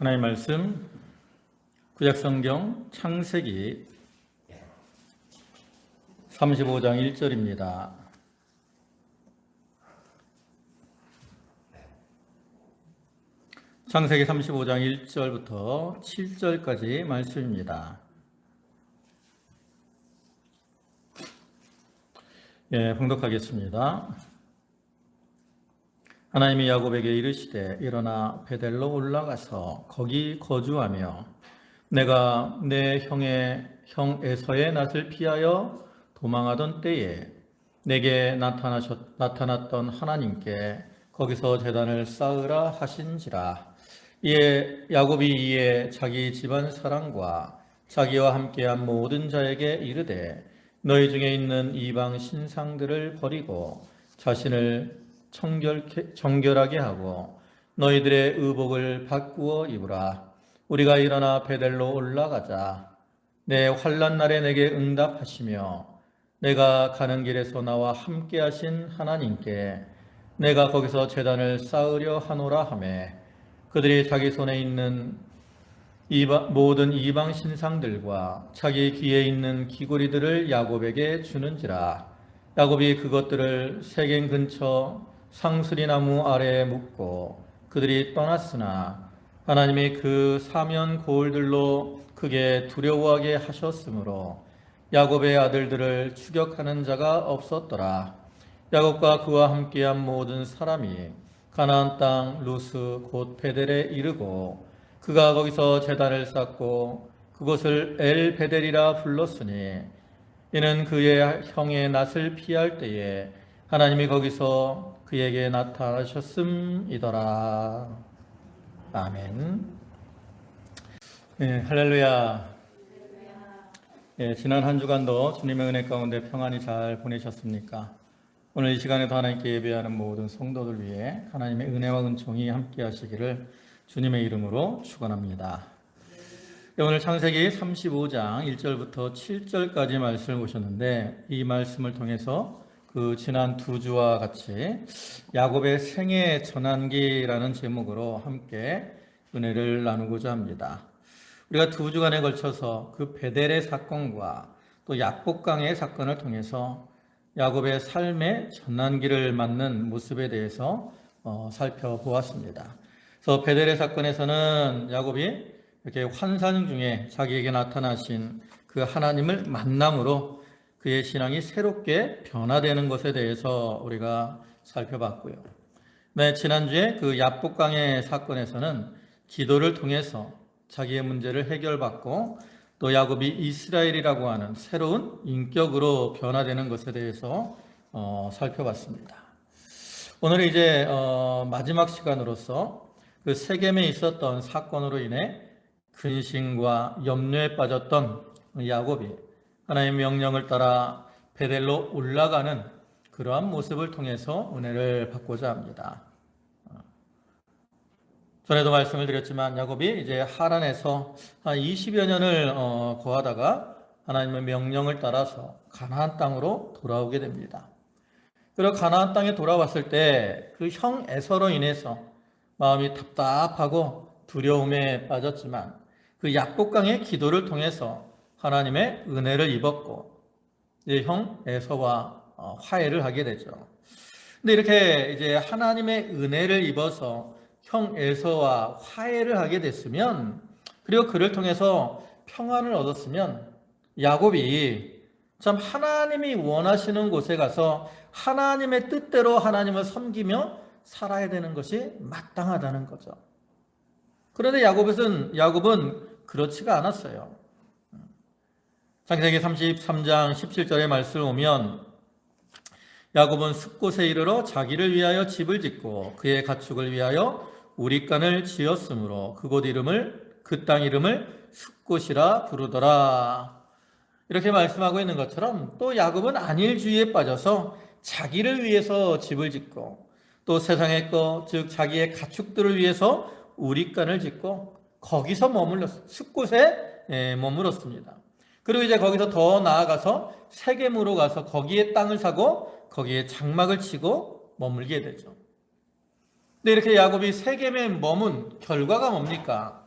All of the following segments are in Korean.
하나님의 말씀 구약성경 창세기 35장 1절입니다. 창세기 35장 1절부터 7절까지 말씀입니다. 봉독하겠습니다. 하나님이 야곱에게 이르시되 일어나 베델로 올라가서 거기 거주하며 내가 내 형 에서의 낯을 피하여 도망하던 때에 내게 나타났던 하나님께 거기서 제단을 쌓으라 하신지라. 이에 야곱이 이에 자기 집안 사람과 자기와 함께한 모든 자에게 이르되 너희 중에 있는 이방 신상들을 버리고 자신을 정결하게 하고 너희들의 의복을 바꾸어 입으라. 우리가 일어나 베델로 올라가자. 내 환난 날에 내게 응답하시며 내가 가는 길에서 나와 함께 하신 하나님께 내가 거기서 제단을 쌓으려 하노라 하매 그들이 자기 손에 있는 모든 이방 신상들과 자기 귀에 있는 귀고리들을 야곱에게 주는지라. 야곱이 그것들을 세겜 근처 상수리나무 아래에 묻고 그들이 떠났으나 하나님이 그 사면 고을들로 크게 두려워하게 하셨으므로 야곱의 아들들을 추격하는 자가 없었더라. 야곱과 그와 함께한 모든 사람이 가나안 땅 루스 곧 베델에 이르고 그가 거기서 제단을 쌓고 그곳을 엘 베델이라 불렀으니 이는 그의 형의 낯을 피할 때에 하나님이 거기서 그에게 나타나셨음이더라. 아멘. 할렐루야. 지난 한 주간도 주님의 은혜 가운데 평안히 잘 보내셨습니까? 오늘 이 시간에도 하나님께 예배하는 모든 성도들 위해 하나님의 은혜와 은총이 함께 하시기를 주님의 이름으로 축원합니다. 오늘 창세기 35장 1절부터 7절까지 말씀을 보셨는데 이 말씀을 통해서 그 지난 두 주와 같이 야곱의 생애 전환기라는 제목으로 함께 은혜를 나누고자 합니다. 우리가 두 주간에 걸쳐서 그 베델의 사건과 또 약복강의 사건을 통해서 야곱의 삶의 전환기를 맞는 모습에 대해서 살펴보았습니다. 그래서 베델의 사건에서는 야곱이 이렇게 환상 중에 자기에게 나타나신 그 하나님을 만남으로 그의 신앙이 새롭게 변화되는 것에 대해서 우리가 살펴봤고요. 지난주에 그 약복강의 사건에서는 기도를 통해서 자기의 문제를 해결받고 또 야곱이 이스라엘이라고 하는 새로운 인격으로 변화되는 것에 대해서 살펴봤습니다. 오늘은 이제 마지막 시간으로서 그 세겜에 있었던 사건으로 인해 근심과 염려에 빠졌던 야곱이 하나님의 명령을 따라 베델로 올라가는 그러한 모습을 통해서 은혜를 받고자 합니다. 전에도 말씀을 드렸지만 야곱이 이제 하란에서 한 20여 년을 거하다가 하나님의 명령을 따라서 가나안 땅으로 돌아오게 됩니다. 그리고 가나안 땅에 돌아왔을 때 그 형 에서로 인해서 마음이 답답하고 두려움에 빠졌지만 그 약복강의 기도를 통해서 하나님의 은혜를 입었고 이제 형 에서와 화해를 하게 되죠. 근데 이렇게 이제 하나님의 은혜를 입어서 형 에서와 화해를 하게 됐으면 그리고 그를 통해서 평안을 얻었으면 야곱이 참 하나님이 원하시는 곳에 가서 하나님의 뜻대로 하나님을 섬기며 살아야 되는 것이 마땅하다는 거죠. 그런데 야곱은 그렇지가 않았어요. 창세기 33장 17절의 말씀을 보면 야곱은 숫곳에 이르러 자기를 위하여 집을 짓고 그의 가축을 위하여 우릿간을 지었으므로 그 땅 이름을 숫곳이라 부르더라. 이렇게 말씀하고 있는 것처럼 또 야곱은 안일주의에 빠져서 자기를 위해서 집을 짓고 또 세상의 것, 즉 자기의 가축들을 위해서 우릿간을 짓고 거기서 숫곳에 머물었습니다. 그리고 이제 거기서 더 나아가서 세겜으로 가서 거기에 땅을 사고 거기에 장막을 치고 머물게 되죠. 근데 이렇게 야곱이 세겜에 머문 결과가 뭡니까?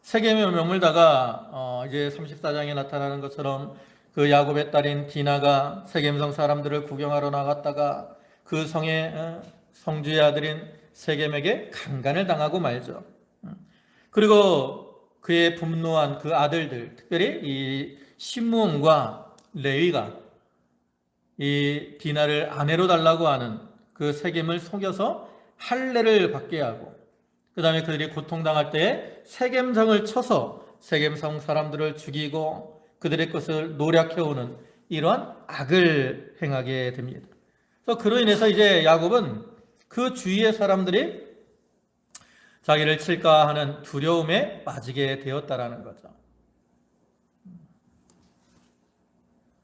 세겜에 머물다가 이제 34장에 나타나는 것처럼 그 야곱의 딸인 디나가 세겜성 사람들을 구경하러 나갔다가 그 성의 성주의 아들인 세겜에게 강간을 당하고 말죠. 그리고 그의 분노한 그 아들들, 특별히 이 시므온과 레위가 이 디나를 아내로 달라고 하는 그 세겜을 속여서 할례를 받게 하고, 그 다음에 그들이 고통당할 때에 세겜성을 쳐서 세겜성 사람들을 죽이고 그들의 것을 노략해오는 이러한 악을 행하게 됩니다. 그래서 그로 인해서 이제 야곱은 그 주위의 사람들이 자기를 칠까 하는 두려움에 빠지게 되었다라는 거죠.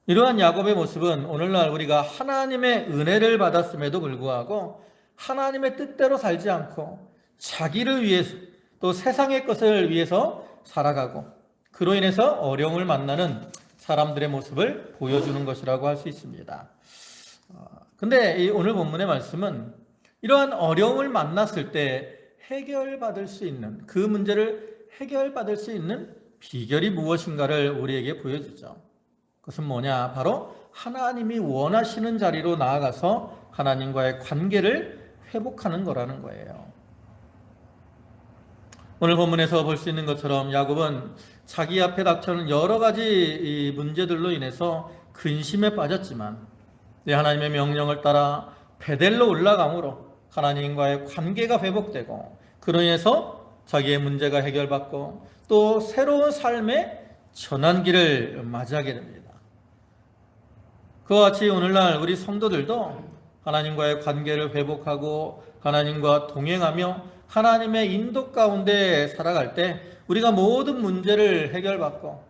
이러한 야곱의 모습은 오늘날 우리가 하나님의 은혜를 받았음에도 불구하고 하나님의 뜻대로 살지 않고 자기를 위해서 또 세상의 것을 위해서 살아가고 그로 인해서 어려움을 만나는 사람들의 모습을 보여주는 것이라고 할 수 있습니다. 근데 오늘 본문의 말씀은 이러한 어려움을 만났을 때 해결받을 수 있는, 그 문제를 해결받을 수 있는 비결이 무엇인가를 우리에게 보여주죠. 그것은 뭐냐? 바로 하나님이 원하시는 자리로 나아가서 하나님과의 관계를 회복하는 거라는 거예요. 오늘 본문에서 볼 수 있는 것처럼 야곱은 자기 앞에 닥쳐오는 여러 가지 문제들로 인해서 근심에 빠졌지만 하나님의 명령을 따라 베델로 올라감으로 하나님과의 관계가 회복되고 그로 인해서 자기의 문제가 해결받고 또 새로운 삶의 전환기를 맞이하게 됩니다. 그와 같이 오늘날 우리 성도들도 하나님과의 관계를 회복하고 하나님과 동행하며 하나님의 인도 가운데 살아갈 때 우리가 모든 문제를 해결받고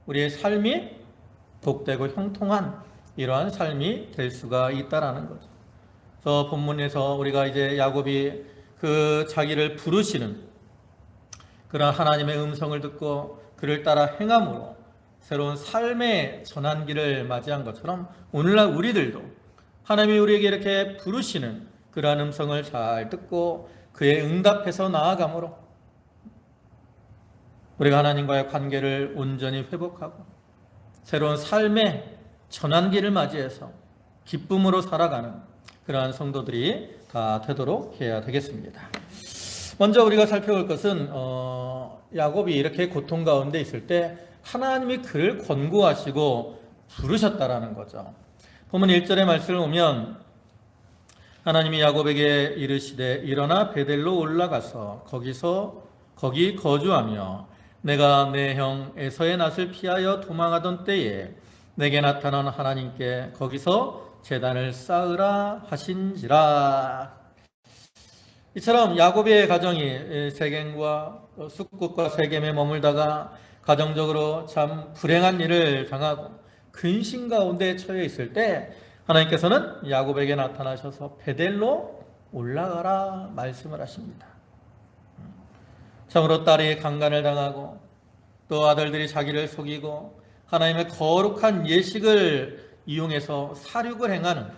우리의 삶이 복되고 형통한 이러한 삶이 될 수가 있다라는 거죠. 그래서 본문에서 우리가 이제 야곱이 그 자기를 부르시는 그런 하나님의 음성을 듣고 그를 따라 행함으로 새로운 삶의 전환기를 맞이한 것처럼 오늘날 우리들도 하나님이 우리에게 이렇게 부르시는 그러한 음성을 잘 듣고 그에 응답해서 나아감으로 우리가 하나님과의 관계를 온전히 회복하고 새로운 삶의 전환기를 맞이해서 기쁨으로 살아가는 그러한 성도들이 다 되도록 해야 되겠습니다. 먼저 우리가 살펴볼 것은 야곱이 이렇게 고통 가운데 있을 때 하나님이 그를 권고하시고 부르셨다라는 거죠. 본문 1절의 말씀을 보면 하나님이 야곱에게 이르시되 일어나 베델로 올라가서 거기 거주하며 내가 내 형 에서의 낯을 피하여 도망하던 때에 내게 나타난 하나님께 거기서 제단을 쌓으라 하신지라. 이처럼 야곱의 가정이 세겜과 숫국과 세겜에 머물다가 가정적으로 참 불행한 일을 당하고 근심 가운데 처해 있을 때 하나님께서는 야곱에게 나타나셔서 베델로 올라가라 말씀을 하십니다. 참으로 딸이 강간을 당하고 또 아들들이 자기를 속이고 하나님의 거룩한 예식을 이용해서 살육을 행하는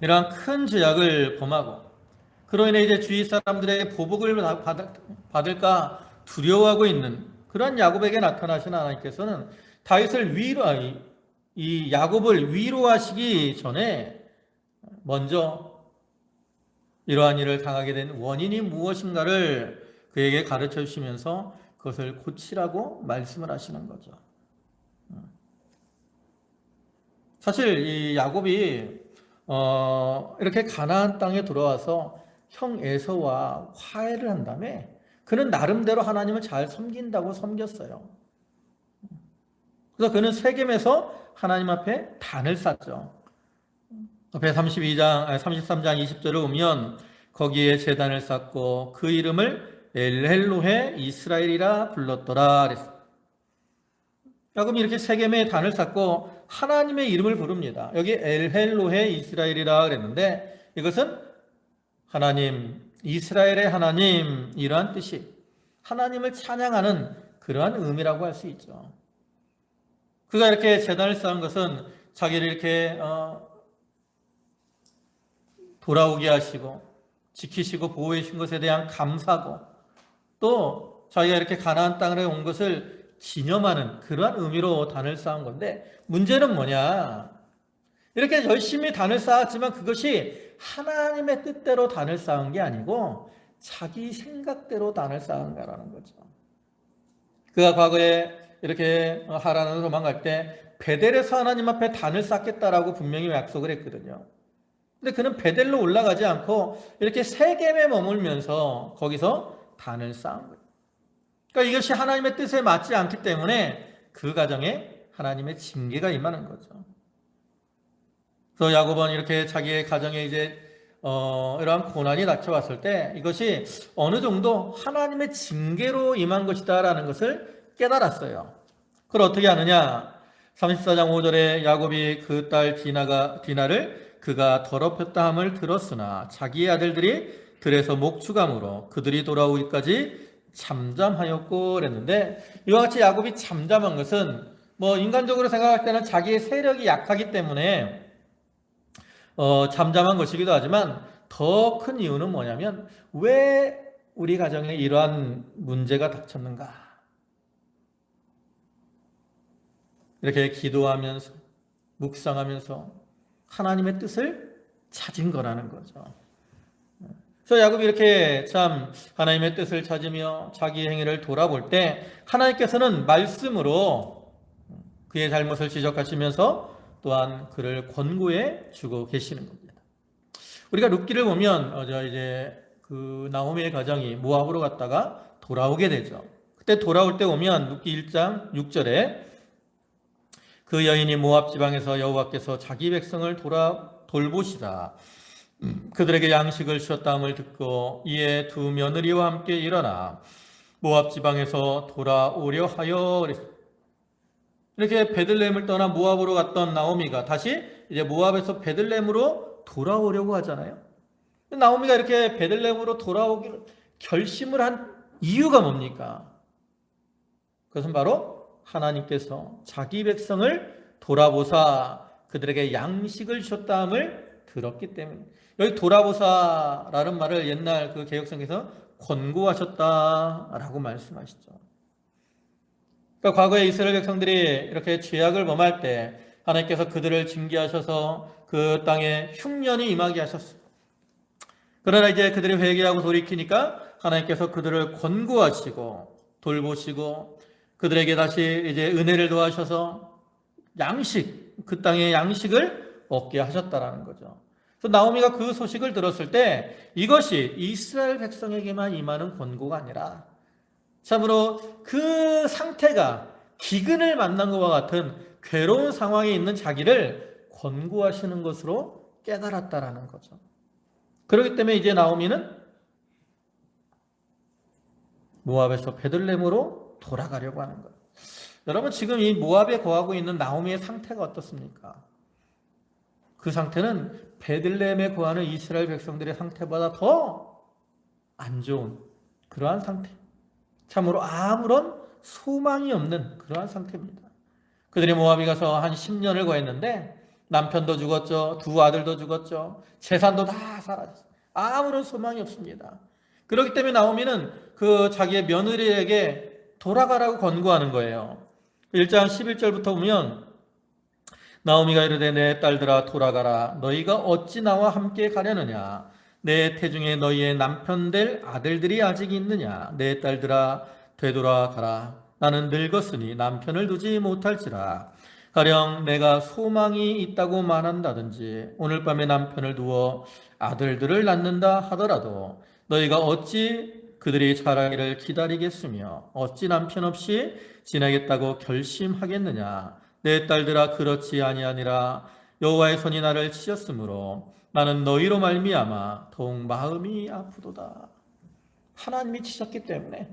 이러한 큰 죄악을 범하고 그로 인해 이제 주위 사람들에게 보복을 받을까 두려워하고 있는 그러한 야곱에게 나타나신 하나님께서는 다윗을 이 야곱을 위로하시기 전에 먼저 이러한 일을 당하게 된 원인이 무엇인가를 그에게 가르쳐 주시면서 그것을 고치라고 말씀을 하시는 거죠. 사실 이 야곱이 이렇게 가나안 땅에 들어와서 형 에서와 화해를 한 다음에 그는 나름대로 하나님을 잘 섬긴다고 섬겼어요. 그래서 그는 세겜에서 하나님 앞에 단을 쌓죠. 앞에 33장 20절을 보면 거기에 제단을 쌓고 그 이름을 엘헬로헤 이스라엘이라 불렀더라 그랬어요. 야곱이 이렇게 세겜에 단을 쌓고 하나님의 이름을 부릅니다. 여기 엘헬로헤 이스라엘이라 그랬는데 이것은 하나님, 이스라엘의 하나님이라는 뜻이 하나님을 찬양하는 그러한 의미라고 할 수 있죠. 그가 이렇게 제단을 쌓은 것은 자기를 이렇게 돌아오게 하시고 지키시고 보호해 주신 것에 대한 감사고 또 자기가 이렇게 가나안 땅에 온 것을 기념하는 그러한 의미로 단을 쌓은 건데, 문제는 뭐냐? 이렇게 열심히 단을 쌓았지만 그것이 하나님의 뜻대로 단을 쌓은 게 아니고 자기 생각대로 단을 쌓은 거라는 거죠. 그가 과거에 이렇게 하란으로 도망갈 때 베델에서 하나님 앞에 단을 쌓겠다라고 분명히 약속을 했거든요. 근데 그는 베델로 올라가지 않고 이렇게 세겜에 머물면서 거기서 단을 쌓은 거예요. 그러니까 이것이 하나님의 뜻에 맞지 않기 때문에 그 가정에 하나님의 징계가 임하는 거죠. 그래서 야곱은 이렇게 자기의 가정에 이제 이러한 고난이 닥쳐왔을 때 이것이 어느 정도 하나님의 징계로 임한 것이다라는 것을 깨달았어요. 그걸 어떻게 하느냐? 34장 5절에 야곱이 그 딸 디나를 그가 더럽혔다 함을 들었으나 자기의 아들들이 들에서 목축함으로 그들이 돌아오기까지 잠잠하였고 그랬는데, 이와 같이 야곱이 잠잠한 것은 인간적으로 생각할 때는 자기의 세력이 약하기 때문에 잠잠한 것이기도 하지만, 더 큰 이유는 뭐냐면 왜 우리 가정에 이러한 문제가 닥쳤는가, 이렇게 기도하면서 묵상하면서 하나님의 뜻을 찾은 거라는 거죠. 그래서 야곱이 이렇게 참 하나님의 뜻을 찾으며 자기 행위를 돌아볼 때 하나님께서는 말씀으로 그의 잘못을 지적하시면서 또한 그를 권고해 주고 계시는 겁니다. 우리가 룻기를 보면 이제 그 나오미의 가정이 모압으로 갔다가 돌아오게 되죠. 그때 돌아올 때 보면 룻기 1장 6절에 그 여인이 모압 지방에서 여호와께서 자기 백성을 돌보시다 그들에게 양식을 주셨다함을 듣고 이에 두 며느리와 함께 일어나 모압 지방에서 돌아오려 하여, 이렇게 베들레헴을 떠나 모압으로 갔던 나오미가 다시 이제 모압에서 베들레헴으로 돌아오려고 하잖아요. 나오미가 이렇게 베들레헴으로 돌아오기를 결심을 한 이유가 뭡니까? 그것은 바로 하나님께서 자기 백성을 돌아보사 그들에게 양식을 주셨다함을 들었기 때문에. 여기 돌아보사라는 말을 옛날 그 개혁성에서 권고하셨다라고 말씀하시죠. 그러니까 과거에 이스라엘 백성들이 이렇게 죄악을 범할 때 하나님께서 그들을 징계하셔서 그 땅에 흉년이 임하게 하셨어요. 그러나 이제 그들이 회개하고 돌이키니까 하나님께서 그들을 권고하시고 돌보시고 그들에게 다시 이제 은혜를 더하셔서 그 땅의 양식을 얻게 하셨다라는 거죠. 그래서 나오미가 그 소식을 들었을 때 이것이 이스라엘 백성에게만 임하는 권고가 아니라 참으로 그 상태가 기근을 만난 것과 같은 괴로운 상황에 있는 자기를 권고하시는 것으로 깨달았다라는 거죠. 그렇기 때문에 이제 나오미는 모압에서 베들레헴으로 돌아가려고 하는 거예요. 여러분, 지금 이 모압에 거하고 있는 나오미의 상태가 어떻습니까? 그 상태는 베들레헴에 거하는 이스라엘 백성들의 상태보다 더 안 좋은 그러한 상태, 참으로 아무런 소망이 없는 그러한 상태입니다. 그들이 모압에 가서 한 10년을 거했는데 남편도 죽었죠, 두 아들도 죽었죠, 재산도 다 사라졌어요. 아무런 소망이 없습니다. 그렇기 때문에 나오미는 그 자기의 며느리에게 돌아가라고 권고하는 거예요. 1장 11절부터 보면 나오미가 이르되 내 딸들아 돌아가라. 너희가 어찌 나와 함께 가려느냐? 내 태중에 너희의 남편 될 아들들이 아직 있느냐? 내 딸들아 되돌아가라. 나는 늙었으니 남편을 두지 못할지라. 가령 내가 소망이 있다고 말한다든지 오늘 밤에 남편을 두어 아들들을 낳는다 하더라도 너희가 어찌 그들이 자라기를 기다리겠으며 어찌 남편 없이 지내겠다고 결심하겠느냐? 내 딸들아 그렇지 아니하니라. 여호와의 손이 나를 치셨으므로 나는 너희로 말미암아 더욱 마음이 아프도다. 하나님이 치셨기 때문에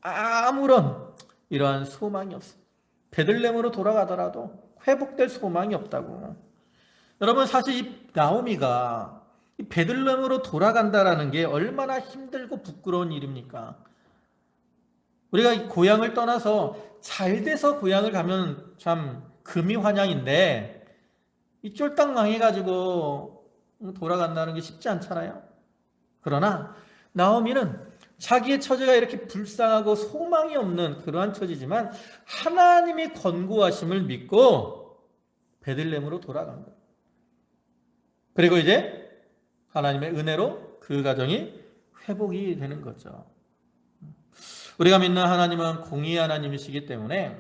아무런 이러한 소망이 없어. 베들레헴으로 돌아가더라도 회복될 소망이 없다고. 여러분, 사실 이 나오미가 베들레헴으로 돌아간다라는 게 얼마나 힘들고 부끄러운 일입니까? 우리가 고향을 떠나서 잘 돼서 고향을 가면 참 금이환영인데 이 쫄딱 망해가지고 돌아간다는 게 쉽지 않잖아요. 그러나 나오미는 자기의 처지가 이렇게 불쌍하고 소망이 없는 그러한 처지지만 하나님이 권고하심을 믿고 베들레헴으로 돌아간 거예요. 그리고 이제 하나님의 은혜로 그 가정이 회복이 되는 거죠. 우리가 믿는 하나님은 공의의 하나님이시기 때문에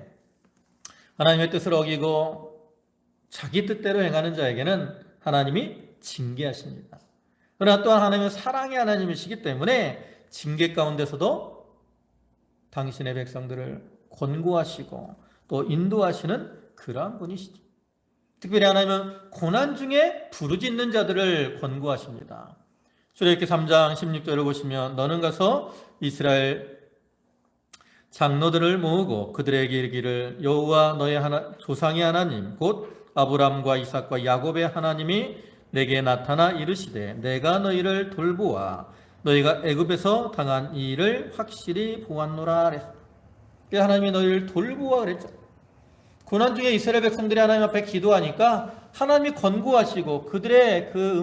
하나님의 뜻을 어기고 자기 뜻대로 행하는 자에게는 하나님이 징계하십니다. 그러나 또한 하나님은 사랑의 하나님이시기 때문에 징계 가운데서도 당신의 백성들을 권고하시고 또 인도하시는 그러한 분이시죠. 특별히 하나님은 고난 중에 부르짖는 자들을 권고하십니다. 출애굽기 3장 16절을 보시면 너는 가서 이스라엘 장로들을 모으고 그들에게 이르기를 여호와 너의 조상의 하나님 곧 아브람과 이삭과 야곱의 하나님이 내게 나타나 이르시되 내가 너희를 돌보아 너희가 애굽에서 당한 이 일을 확실히 보았노라 그랬어. 하나님이 너희를 돌보아 그랬죠. 고난 중에 이스라엘 백성들이 하나님 앞에 기도하니까 하나님이 권고하시고 그들의 그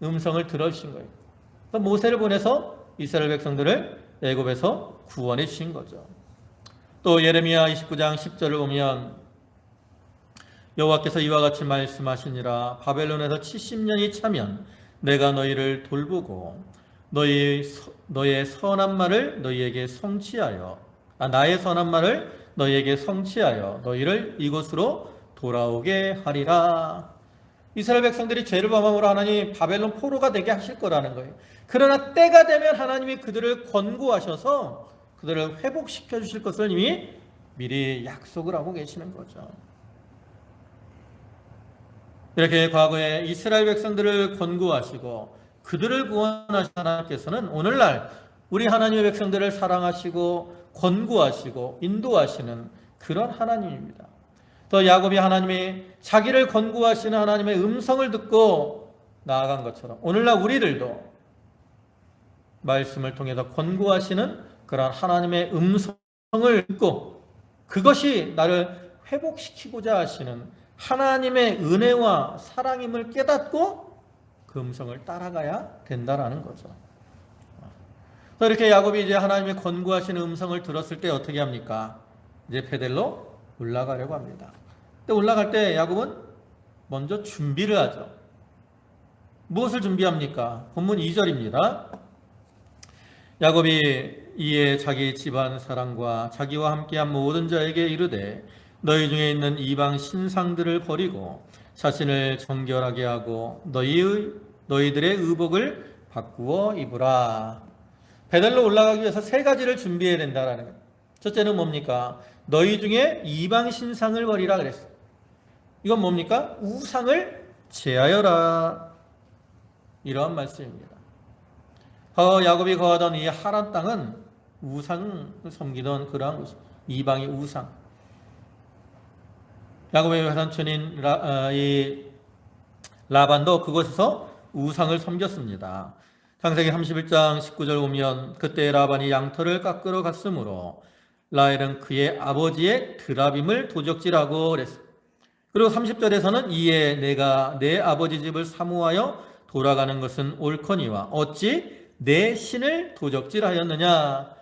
음성을 들어주신 거예요. 모세를 보내서 이스라엘 백성들을 애굽에서 구원해 주신 거죠. 또 예레미야 29장 10절을 보면 여호와께서 이와 같이 말씀하시니라 바벨론에서 70년이 차면 내가 너희를 돌보고 너의 선한 말을 너희에게 성취하여 나의 선한 말을 너희에게 성취하여 너희를 이곳으로 돌아오게 하리라. 이스라엘 백성들이 죄를 범함으로 하나님 바벨론 포로가 되게 하실 거라는 거예요. 그러나 때가 되면 하나님이 그들을 권고하셔서 그들을 회복시켜 주실 것을 이미 미리 약속을 하고 계시는 거죠. 이렇게 과거에 이스라엘 백성들을 권고하시고 그들을 구원하신 하나님께서는 오늘날 우리 하나님의 백성들을 사랑하시고 권고하시고 인도하시는 그런 하나님입니다. 또 야곱이 하나님이 자기를 권고하시는 하나님의 음성을 듣고 나아간 것처럼 오늘날 우리들도 말씀을 통해서 권고하시는 그런 하나님의 음성을 듣고 그것이 나를 회복시키고자 하시는 하나님의 은혜와 사랑임을 깨닫고 그 음성을 따라가야 된다라는 거죠. 이렇게 야곱이 이제 하나님의 권고하시는 음성을 들었을 때 어떻게 합니까? 이제 베델로 올라가려고 합니다. 근데 올라갈 때 야곱은 먼저 준비를 하죠. 무엇을 준비합니까? 본문 2절입니다. 야곱이 이에 자기 집안 사람과 자기와 함께한 모든 자에게 이르되 너희 중에 있는 이방 신상들을 버리고 자신을 정결하게 하고 너희들의 의복을 바꾸어 입으라. 베델로 올라가기 위해서 세 가지를 준비해야 된다라는 거예요. 첫째는 뭡니까? 너희 중에 이방 신상을 버리라 그랬어요. 이건 뭡니까? 우상을 제하여라. 이러한 말씀입니다. 야곱이 거하던 이 하란 땅은 우상을 섬기던 그러한 곳이 이방의 우상. 야곱의 외삼촌인 라반도 그곳에서 우상을 섬겼습니다. 창세기 31장 19절 보면 그때 라반이 양털을 깎으러 갔으므로 라헬은 그의 아버지의 드라빔을 도적질하고 그랬어요. 그리고 30절에서는 이에 내가 내 아버지 집을 사모하여 돌아가는 것은 옳거니와 어찌 내 신을 도적질하였느냐.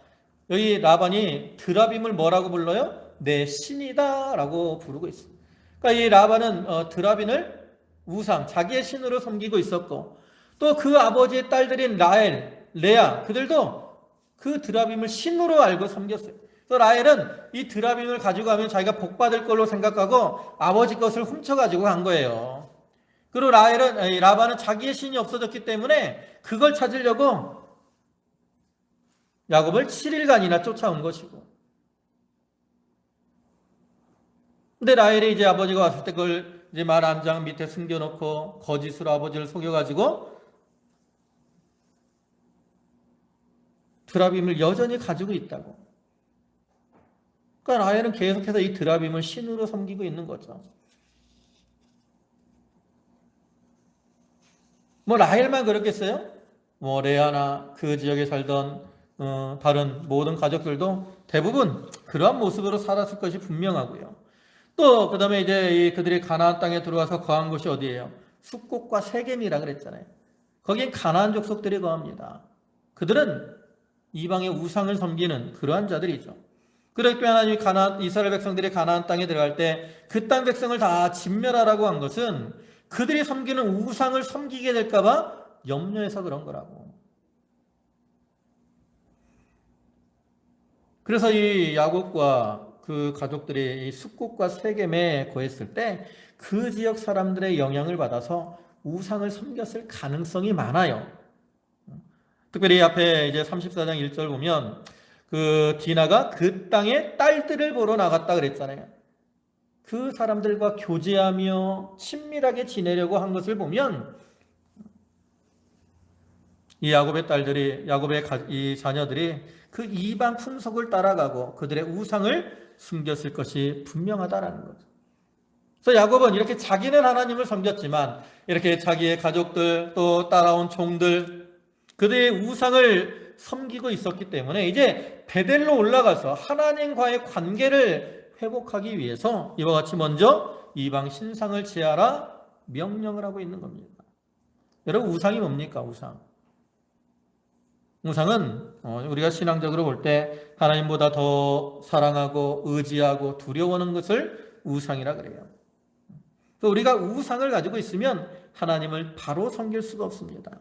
여기 라반이 드라빔을 뭐라고 불러요? 내 신이다 라고 부르고 있습니다. 그러니까 이 라반은 드라빔을 우상, 자기의 신으로 섬기고 있었고 또 그 아버지의 딸들인 라헬, 레아 그들도 그 드라빔을 신으로 알고 섬겼어요. 또 라헬은 이 드라빔을 가지고 가면 자기가 복받을 걸로 생각하고 아버지 것을 훔쳐가지고 간 거예요. 그리고 라반은 자기의 신이 없어졌기 때문에 그걸 찾으려고 야곱을 7일간이나 쫓아온 것이고 근데 라헬이 이제 아버지가 왔을 때 그걸 이제 말 안장 밑에 숨겨놓고 거짓으로 아버지를 속여가지고 드라빔을 여전히 가지고 있다고. 그러니까 라헬은 계속해서 이 드라빔을 신으로 섬기고 있는 거죠. 뭐 라헬만 그렇겠어요? 뭐 레아나 그 지역에 살던 다른 모든 가족들도 대부분 그러한 모습으로 살았을 것이 분명하고요. 또 그다음에 이제 그들이 가나안 땅에 들어와서 거한 곳이 어디예요? 숫곳과 세겜이라 그랬잖아요. 거긴 가나안 족속들이 거합니다. 그들은 이방의 우상을 섬기는 그러한 자들이죠. 그렇게 하나님이 이스라엘 백성들이 가나안 땅에 들어갈 때 그 땅 백성을 다 진멸하라고 한 것은 그들이 섬기는 우상을 섬기게 될까봐 염려해서 그런 거라고. 그래서 이 야곱과 그 가족들이 이 숫곳과 세겜에 거했을 때 그 지역 사람들의 영향을 받아서 우상을 섬겼을 가능성이 많아요. 특별히 앞에 이제 34장 1절 보면 그 디나가 그 땅의 딸들을 보러 나갔다 그랬잖아요. 그 사람들과 교제하며 친밀하게 지내려고 한 것을 보면 이 야곱의 딸들이, 야곱의 이 자녀들이 그 이방 풍속을 따라가고 그들의 우상을 숨겼을 것이 분명하다라는 거죠. 그래서 야곱은 이렇게 자기는 하나님을 섬겼지만 이렇게 자기의 가족들 또 따라온 종들 그들의 우상을 섬기고 있었기 때문에 이제 베델로 올라가서 하나님과의 관계를 회복하기 위해서 이와 같이 먼저 이방 신상을 제하라 명령을 하고 있는 겁니다. 여러분 우상이 뭡니까? 우상은 우리가 신앙적으로 볼 때 하나님보다 더 사랑하고 의지하고 두려워하는 것을 우상이라 그래요. 우리가 우상을 가지고 있으면 하나님을 바로 섬길 수가 없습니다.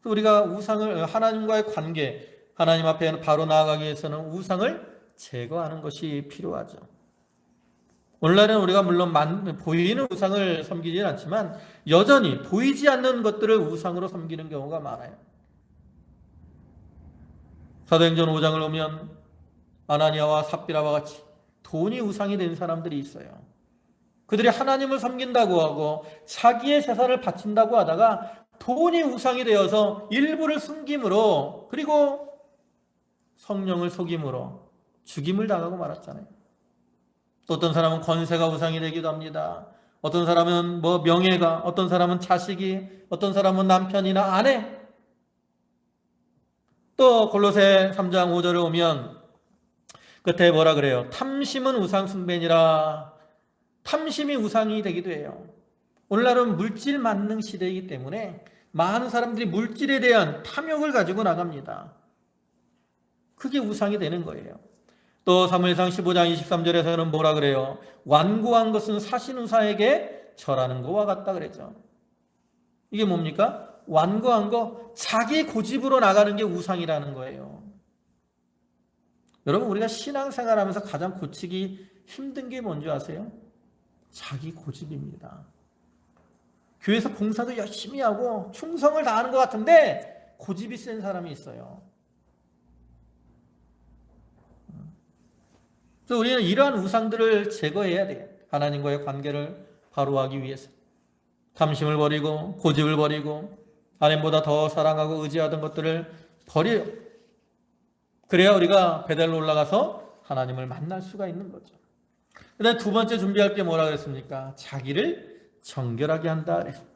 우리가 우상을 하나님과의 관계, 하나님 앞에 바로 나아가기 위해서는 우상을 제거하는 것이 필요하죠. 오늘날은 우리가 물론 보이는 우상을 섬기지는 않지만 여전히 보이지 않는 것들을 우상으로 섬기는 경우가 많아요. 사도행전 5장을 보면 아나니아와 삽비라와 같이 돈이 우상이 된 사람들이 있어요. 그들이 하나님을 섬긴다고 하고 자기의 재산을 바친다고 하다가 돈이 우상이 되어서 일부를 숨김으로 그리고 성령을 속임으로 죽임을 당하고 말았잖아요. 또 어떤 사람은 권세가 우상이 되기도 합니다. 어떤 사람은 명예가, 어떤 사람은 자식이, 어떤 사람은 남편이나 아내. 또 골로새 3장 5절에 오면 끝에 뭐라 그래요? 탐심은 우상 숭배니라. 탐심이 우상이 되기도 해요. 오늘날은 물질 만능 시대이기 때문에 많은 사람들이 물질에 대한 탐욕을 가지고 나갑니다. 그게 우상이 되는 거예요. 또 사무엘상 15장 23절에서는 뭐라 그래요? 완고한 것은 사신우사에게 절하는 것과 같다 그랬죠. 이게 뭡니까? 완고한 거, 자기 고집으로 나가는 게 우상이라는 거예요. 여러분 우리가 신앙생활하면서 가장 고치기 힘든 게 뭔지 아세요? 자기 고집입니다. 교회에서 봉사도 열심히 하고 충성을 다하는 것 같은데 고집이 센 사람이 있어요. 그래서 우리는 이러한 우상들을 제거해야 돼요. 하나님과의 관계를 바로 하기 위해서. 탐심을 버리고 고집을 버리고 하나님보다 더 사랑하고 의지하던 것들을 버려요. 그래야 우리가 베델로 올라가서 하나님을 만날 수가 있는 거죠. 그다음에 두 번째 준비할 게 뭐라 그랬습니까? 자기를 정결하게 한다 그랬어요.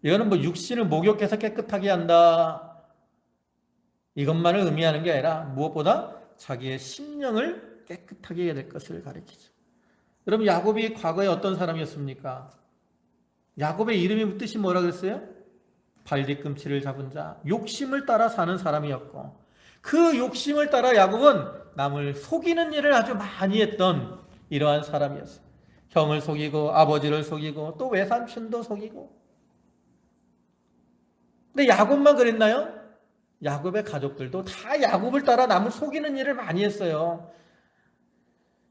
이거는 육신을 목욕해서 깨끗하게 한다 이것만을 의미하는 게 아니라 무엇보다 자기의 심령을 깨끗하게 해야 될 것을 가르치죠. 여러분 야곱이 과거에 어떤 사람이었습니까? 야곱의 이름의 뜻이 뭐라 그랬어요? 발뒤꿈치를 잡은 자, 욕심을 따라 사는 사람이었고 그 욕심을 따라 야곱은 남을 속이는 일을 아주 많이 했던 이러한 사람이었어요. 형을 속이고 아버지를 속이고 또 외삼촌도 속이고. 근데 야곱만 그랬나요? 야곱의 가족들도 다 야곱을 따라 남을 속이는 일을 많이 했어요.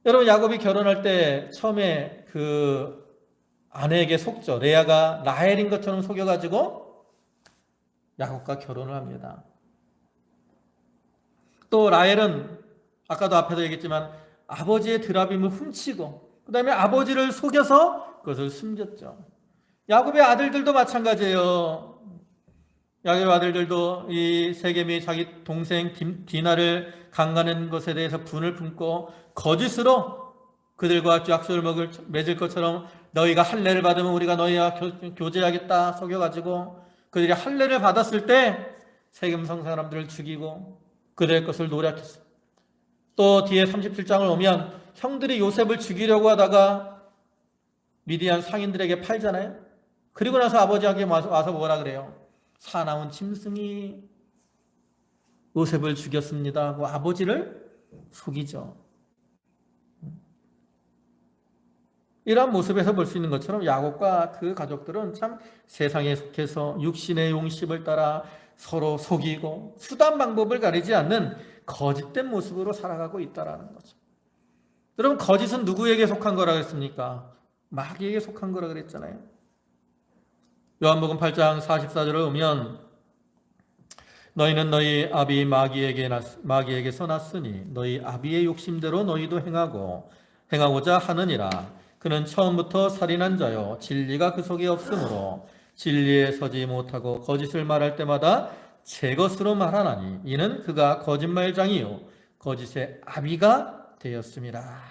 여러분 야곱이 결혼할 때 처음에 그 아내에게 속죠. 레아가 라헬인 것처럼 속여가지고 야곱과 결혼을 합니다. 또 라헬은 아까도 앞에도 얘기했지만 아버지의 드라빔을 훔치고 그 다음에 아버지를 속여서 그것을 숨겼죠. 야곱의 아들들도 마찬가지예요. 야곱의 아들들도 이 세겜이 자기 동생 디나를 강간한 것에 대해서 분을 품고 거짓으로 그들과 약속을 맺을 것처럼 너희가 할례를 받으면 우리가 너희와 교제하겠다 속여가지고 그들이 할례를 받았을 때 세겜 성 사람들을 죽이고 그들의 것을 노략했어요. 또 뒤에 37장을 오면 형들이 요셉을 죽이려고 하다가 미디안 상인들에게 팔잖아요. 그리고 나서 아버지에게 와서 뭐라 그래요? 사나운 짐승이 요셉을 죽였습니다 하고 아버지를 속이죠. 이러한 모습에서 볼 수 있는 것처럼 야곱과 그 가족들은 참 세상에 속해서 육신의 용심을 따라 서로 속이고 수단 방법을 가리지 않는 거짓된 모습으로 살아가고 있다는 거죠. 여러분, 거짓은 누구에게 속한 거라 그랬습니까? 마귀에게 속한 거라 그랬잖아요. 요한복음 8장 44절을 보면 너희는 너희 아비 마귀에게서 났으니 너희 아비의 욕심대로 너희도 행하고자 하느니라. 그는 처음부터 살인한 자요 진리가 그 속에 없으므로 진리에 서지 못하고 거짓을 말할 때마다 제 것으로 말하나니 이는 그가 거짓말장이요 거짓의 아비가 되었습니다.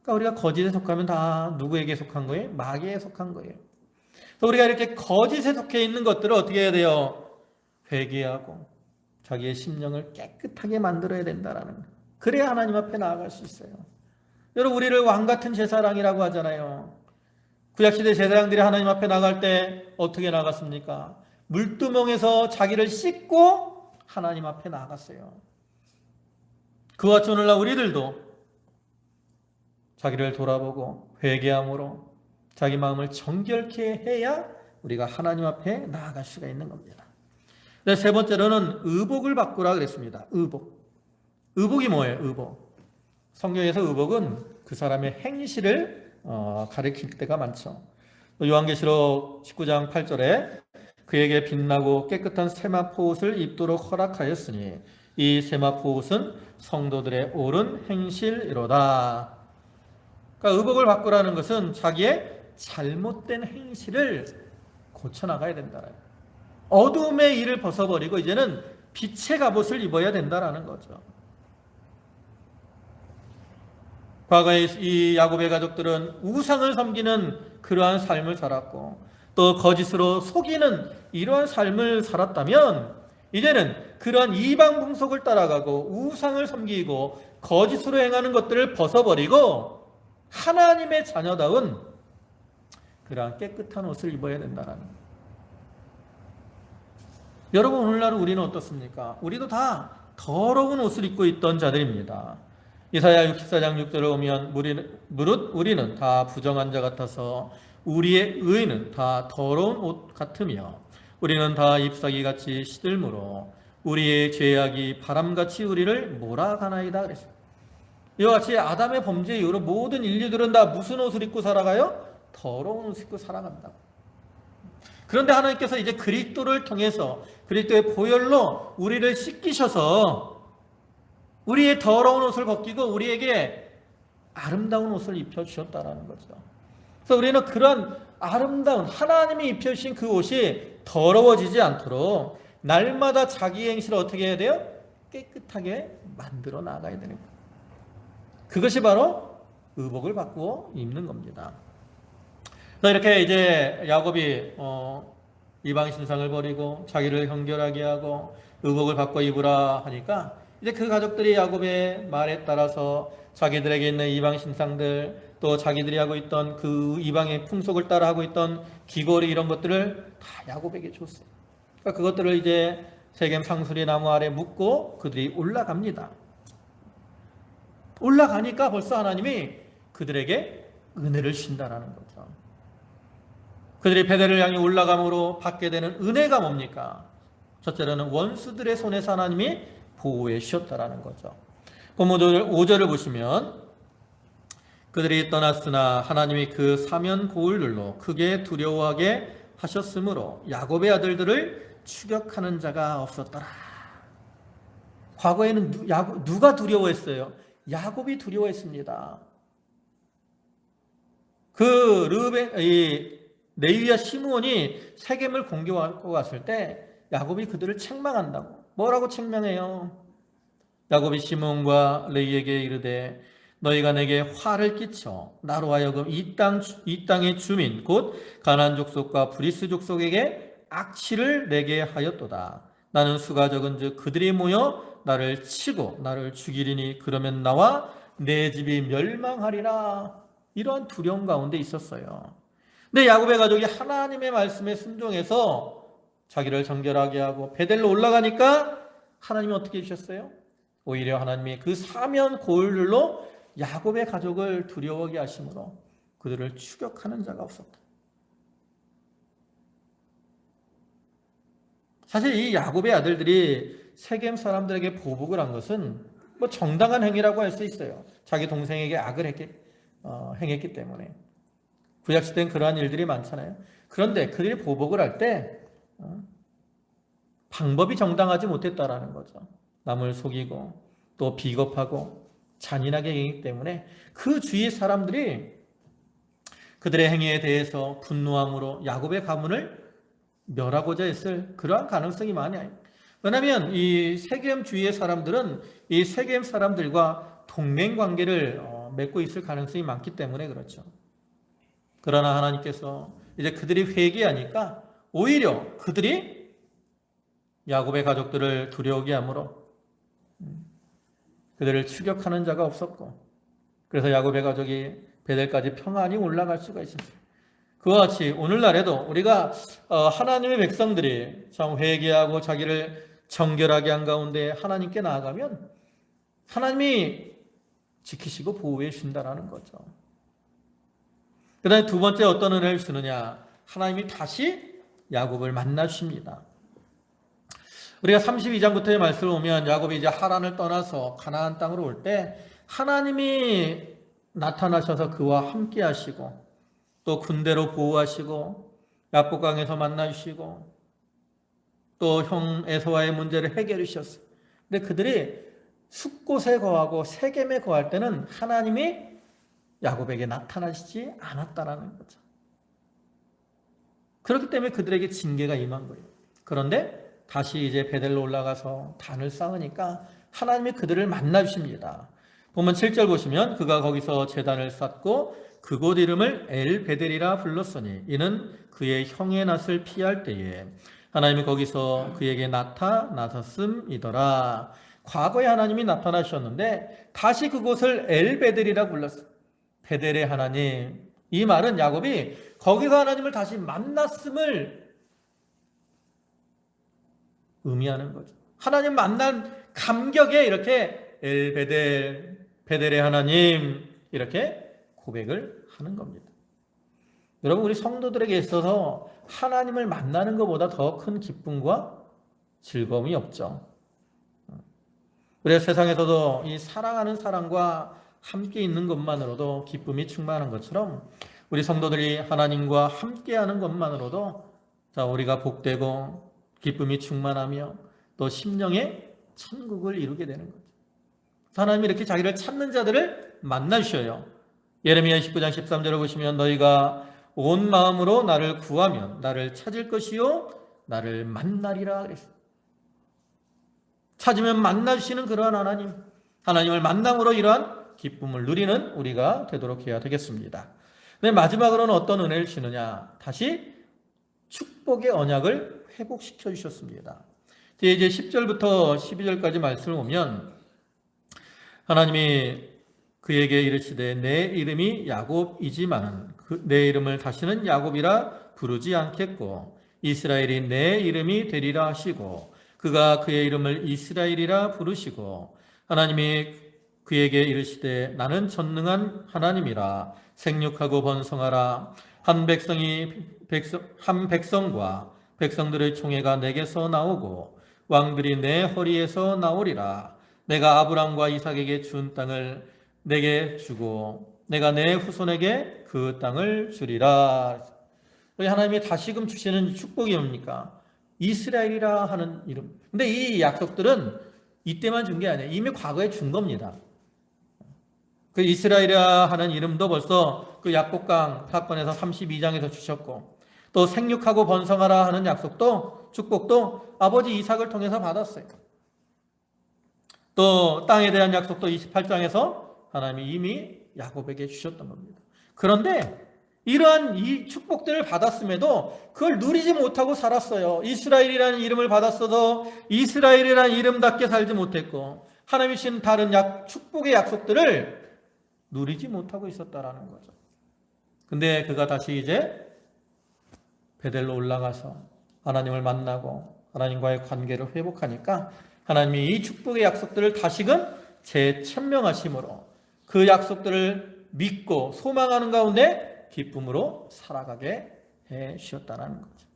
그러니까 우리가 거짓에 속하면 다 누구에게 속한 거예요? 마귀에 속한 거예요. 우리가 이렇게 거짓에 속해 있는 것들을 어떻게 해야 돼요? 회개하고 자기의 심령을 깨끗하게 만들어야 된다라는 거예요. 그래야 하나님 앞에 나아갈 수 있어요. 여러분, 우리를 왕같은 제사장이라고 하잖아요. 구약시대 제사장들이 하나님 앞에 나갈 때 어떻게 나갔습니까? 물두멍에서 자기를 씻고 하나님 앞에 나갔어요. 그와 같이 오늘날 우리들도 자기를 돌아보고 회개함으로 자기 마음을 정결케 해야 우리가 하나님 앞에 나아갈 수가 있는 겁니다. 세 번째로는 의복을 바꾸라 그랬습니다. 의복이 뭐예요? 의복. 성경에서 의복은 그 사람의 행실을 가리킬 때가 많죠. 요한계시록 19장 8절에 그에게 빛나고 깨끗한 세마포 옷을 입도록 허락하였으니 이 세마포 옷은 성도들의 옳은 행실이로다. 그러니까 의복을 바꾸라는 것은 자기의 잘못된 행실을 고쳐나가야 된다. 어둠의 일을 벗어버리고 이제는 빛의 갑옷을 입어야 된다는 거죠. 과거에 이 야곱의 가족들은 우상을 섬기는 그러한 삶을 살았고 또 거짓으로 속이는 이러한 삶을 살았다면 이제는 그러한 이방 풍속을 따라가고 우상을 섬기고 거짓으로 행하는 것들을 벗어버리고 하나님의 자녀다운 그러한 깨끗한 옷을 입어야 된다는 거예요. 여러분, 오늘날 우리는 어떻습니까? 우리도 다 더러운 옷을 입고 있던 자들입니다. 이사야 64장 6절을 보면 무릇 우리는 다 부정한 자 같아서 우리의 의는 다 더러운 옷 같으며 우리는 다 잎사귀같이 시들므로 우리의 죄악이 바람같이 우리를 몰아가나이다 그랬어요. 이와 같이 아담의 범죄 이후로 모든 인류들은 다 무슨 옷을 입고 살아가요? 더러운 옷을 입고 살아간다고. 그런데 하나님께서 이제 그리스도를 통해서 그리스도의 보혈로 우리를 씻기셔서 우리의 더러운 옷을 벗기고 우리에게 아름다운 옷을 입혀주셨다는 거죠. 그래서 우리는 그런 아름다운 하나님이 입혀주신 그 옷이 더러워지지 않도록 날마다 자기 행실을 어떻게 해야 돼요? 깨끗하게 만들어 나가야 되는 거예요. 그것이 바로 의복을 바꾸어 입는 겁니다. 이렇게 이제 야곱이 이방 신상을 버리고 자기를 정결하게 하고 의복을 바꿔 입으라 하니까 이제 그 가족들이 야곱의 말에 따라서 자기들에게 있는 이방 신상들 또 자기들이 하고 있던 그 이방의 풍속을 따라 하고 있던 귀걸이 이런 것들을 다 야곱에게 줬어요. 그러니까 그것들을 이제 세겜 상수리 나무 아래 묶고 그들이 올라갑니다. 올라가니까 벌써 하나님이 그들에게 은혜를 주신다는 거죠. 그들이 베델을 향해 올라감으로 받게 되는 은혜가 뭡니까? 첫째로는 원수들의 손에서 하나님이 보호해 주셨다라는 거죠. 본문 5절을 보시면 그들이 떠났으나 하나님이 그 사면 고울들로 크게 두려워하게 하셨으므로 야곱의 아들들을 추격하는 자가 없었더라. 과거에는 누가 두려워했어요? 야곱이 두려워했습니다. 레위와 시므온이 세겜을 공격하고 갔을 때 야곱이 그들을 책망한다고. 뭐라고 책망해요? 야곱이 시므온과 레위에게 이르되 너희가 내게 화를 끼쳐 나로 하여금 이 땅의 주민 곧 가나안 족속과 브리스 족속에게 악취를 내게 하였도다. 나는 수가 적은즉 그들이 모여 나를 치고 나를 죽이리니 그러면 나와 내 집이 멸망하리라. 이러한 두려움 가운데 있었어요. 근데 야곱의 가족이 하나님의 말씀에 순종해서 자기를 정결하게 하고 베델로 올라가니까 하나님이 어떻게 해주셨어요? 오히려 하나님이 그 사면 고울들로 야곱의 가족을 두려워하게 하심으로 그들을 추격하는 자가 없었다. 사실 이 야곱의 아들들이 세겜 사람들에게 보복을 한 것은 뭐 정당한 행위라고 할 수 있어요. 자기 동생에게 악을 행했기 때문에. 구약시대는 그러한 일들이 많잖아요. 그런데 그들이 보복을 할 때 방법이 정당하지 못했다라는 거죠. 남을 속이고 또 비겁하고 잔인하게 행했기 때문에 그 주위의 사람들이 그들의 행위에 대해서 분노함으로 야곱의 가문을 멸하고자 했을 그러한 가능성이 많아요. 왜냐하면 이 세겜 주위의 사람들은 이 세겜 사람들과 동맹 관계를 맺고 있을 가능성이 많기 때문에 그렇죠. 그러나 하나님께서 이제 그들이 회개하니까 오히려 그들이 야곱의 가족들을 두려워하게 하므로 그들을 추격하는 자가 없었고, 그래서 야곱의 가족이 베델까지 평안히 올라갈 수가 있었어요. 그와 같이 오늘날에도 우리가 하나님의 백성들이 참 회개하고 자기를 정결하게 한 가운데 하나님께 나아가면 하나님이 지키시고 보호해 주신다는 거죠. 그 다음에 두 번째 어떤 은혜를 주느냐, 하나님이 다시 야곱을 만나 주십니다. 우리가 32장부터의 말씀을 보면 야곱이 이제 하란을 떠나서 가나안 땅으로 올 때 하나님이 나타나셔서 그와 함께 하시고 또 군대로 보호하시고 야복강에서 만나주시고 또 형 에서와의 문제를 해결해 주셨어요. 근데 그들이 숫곳에 거하고 세겜에 거할 때는 하나님이 야곱에게 나타나시지 않았다라는 거죠. 그렇기 때문에 그들에게 징계가 임한 거예요. 그런데 다시 이제 베델로 올라가서 단을 쌓으니까 하나님이 그들을 만나 주십니다. 보면 7절 보시면 그가 거기서 제단을 쌓고 그곳 이름을 엘베델이라 불렀으니 이는 그의 형의 낯을 피할 때에 하나님이 거기서 그에게 나타나셨음이더라. 과거에 하나님이 나타나셨는데 다시 그곳을 엘베델이라 불렀어요. 베델의 하나님. 이 말은 야곱이 거기서 하나님을 다시 만났음을 의미하는 거죠. 하나님 만난 감격에 이렇게 엘베델, 베델의 하나님 이렇게 고백을 하는 겁니다. 여러분, 우리 성도들에게 있어서 하나님을 만나는 것보다 더 큰 기쁨과 즐거움이 없죠. 그래서 세상에서도 이 사랑하는 사람과 함께 있는 것만으로도 기쁨이 충만한 것처럼 우리 성도들이 하나님과 함께하는 것만으로도 우리가 복되고 기쁨이 충만하며 또 심령의 천국을 이루게 되는 거죠. 하나님이 이렇게 자기를 찾는 자들을 만나주셔요. 예레미야 29장 13절을 보시면 너희가 온 마음으로 나를 구하면 나를 찾을 것이요 나를 만나리라 그랬어요. 찾으면 만나주시는 그러한 하나님, 하나님을 만남으로 이러한 기쁨을 누리는 우리가 되도록 해야 되겠습니다. 근데 마지막으로는 어떤 은혜를 주느냐, 다시 축복의 언약을 회복시켜 주셨습니다. 뒤에 이제 10절부터 12절까지 말씀을 보면 하나님이 그에게 이르시되 내 이름이 야곱이지만은 내 이름을 다시는 야곱이라 부르지 않겠고 이스라엘이 내 이름이 되리라 하시고 그가 그의 이름을 이스라엘이라 부르시고 하나님이 그에게 이르시되 나는 전능한 하나님이라 생육하고 번성하라 한 백성과 백성들의 총회가 내게서 나오고 왕들이 내 허리에서 나오리라. 내가 아브람과 이삭에게 준 땅을 내게 주고 내가 내 후손에게 그 땅을 주리라. 하나님이 다시금 주시는 축복이 뭡니까? 이스라엘이라 하는 이름. 근데 이 약속들은 이때만 준 게 아니에요. 이미 과거에 준 겁니다. 그 이스라엘이라 하는 이름도 벌써 그 약복강 사건에서 32장에서 주셨고 또 생육하고 번성하라 하는 약속도 축복도 아버지 이삭을 통해서 받았어요. 또 땅에 대한 약속도 28장에서 하나님이 이미 야곱에게 주셨던 겁니다. 그런데 이러한 이 축복들을 받았음에도 그걸 누리지 못하고 살았어요. 이스라엘이라는 이름을 받았어도 이스라엘이라는 이름답게 살지 못했고 하나님이 주신 다른 축복의 약속들을 누리지 못하고 있었다라는 거죠. 근데 그가 다시 이제 베델로 올라가서 하나님을 만나고 하나님과의 관계를 회복하니까 하나님이 이 축복의 약속들을 다시금 재천명하심으로 그 약속들을 믿고 소망하는 가운데 기쁨으로 살아가게 해 주셨다는 거죠.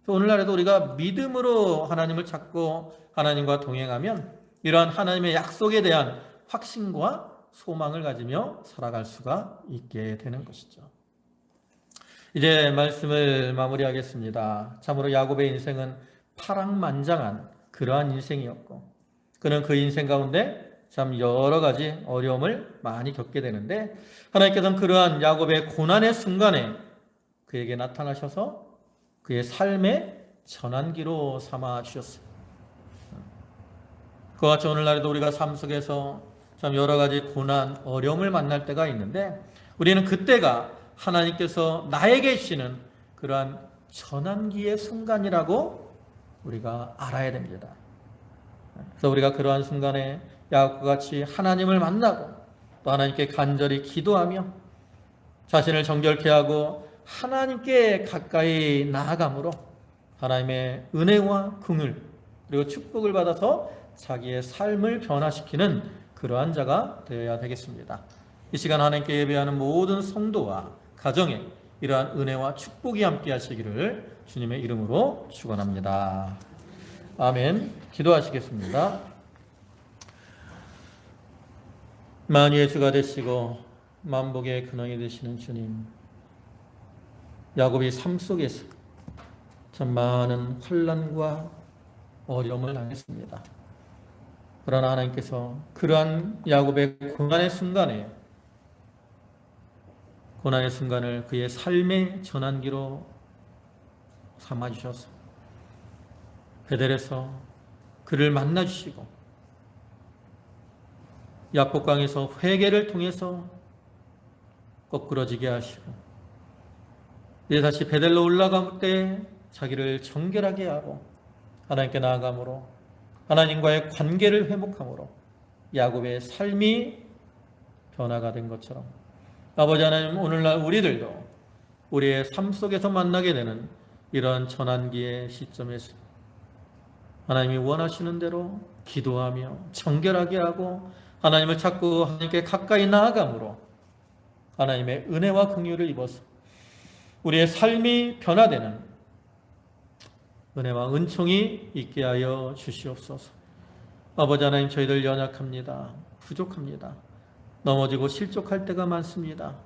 오늘날에도 우리가 믿음으로 하나님을 찾고 하나님과 동행하면 이러한 하나님의 약속에 대한 확신과 소망을 가지며 살아갈 수가 있게 되는 것이죠. 이제 말씀을 마무리하겠습니다. 참으로 야곱의 인생은 파랑만장한 그러한 인생이었고 그는 그 인생 가운데 참 여러 가지 어려움을 많이 겪게 되는데 하나님께서는 그러한 야곱의 고난의 순간에 그에게 나타나셔서 그의 삶의 전환기로 삼아 주셨어요. 그와 같이 오늘날에도 우리가 삶 속에서 참 여러 가지 고난, 어려움을 만날 때가 있는데 우리는 그때가 하나님께서 나에게 주시는 그러한 전환기의 순간이라고 우리가 알아야 됩니다. 그래서 우리가 그러한 순간에 야곱과 같이 하나님을 만나고 또 하나님께 간절히 기도하며 자신을 정결케 하고 하나님께 가까이 나아감으로 하나님의 은혜와 긍휼 그리고 축복을 받아서 자기의 삶을 변화시키는 그러한 자가 되어야 되겠습니다. 이 시간 하나님께 예배하는 모든 성도와 가정에 이러한 은혜와 축복이 함께 하시기를 주님의 이름으로 축원합니다. 아멘. 기도하시겠습니다. 만유의 주가 되시고 만복의 근원이 되시는 주님, 야곱이 삶 속에서 참 많은 환난과 어려움을 당했습니다. 그러나 하나님께서 그러한 야곱의 고난의 순간을 그의 삶의 전환기로 삼아주셔서 베델에서 그를 만나주시고 야복강에서 회개를 통해서 거꾸러지게 하시고 이제 다시 베델로 올라갈 때 자기를 정결하게 하고 하나님께 나아감으로 하나님과의 관계를 회복함으로 야곱의 삶이 변화가 된 것처럼 아버지 하나님, 오늘날 우리들도 우리의 삶 속에서 만나게 되는 이런 전환기의 시점에서 하나님이 원하시는 대로 기도하며 정결하게 하고 하나님을 찾고 하나님께 가까이 나아감으로 하나님의 은혜와 긍휼을 입어서 우리의 삶이 변화되는 은혜와 은총이 있게 하여 주시옵소서. 아버지 하나님, 저희들 연약합니다. 부족합니다. 넘어지고 실족할 때가 많습니다.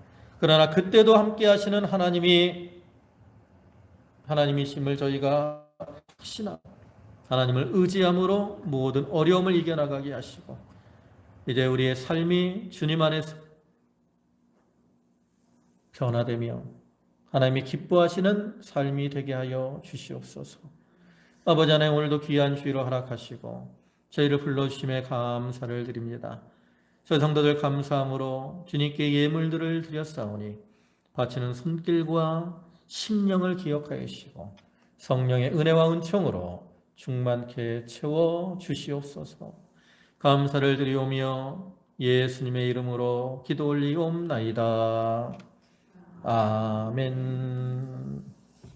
그러나 그때도 함께 하시는 하나님이심을 저희가 확신하고 하나님을 의지함으로 모든 어려움을 이겨나가게 하시고 이제 우리의 삶이 주님 안에서 변화되며 하나님이 기뻐하시는 삶이 되게 하여 주시옵소서. 아버지 하나님, 오늘도 귀한 주의로 허락하시고 저희를 불러주심에 감사를 드립니다. 저 성도들 감사함으로 주님께 예물들을 드렸사오니 바치는 손길과 심령을 기억하여 주시고 성령의 은혜와 은총으로 충만케 채워 주시옵소서. 감사를 드리오며 예수님의 이름으로 기도 올리옵나이다. 아멘.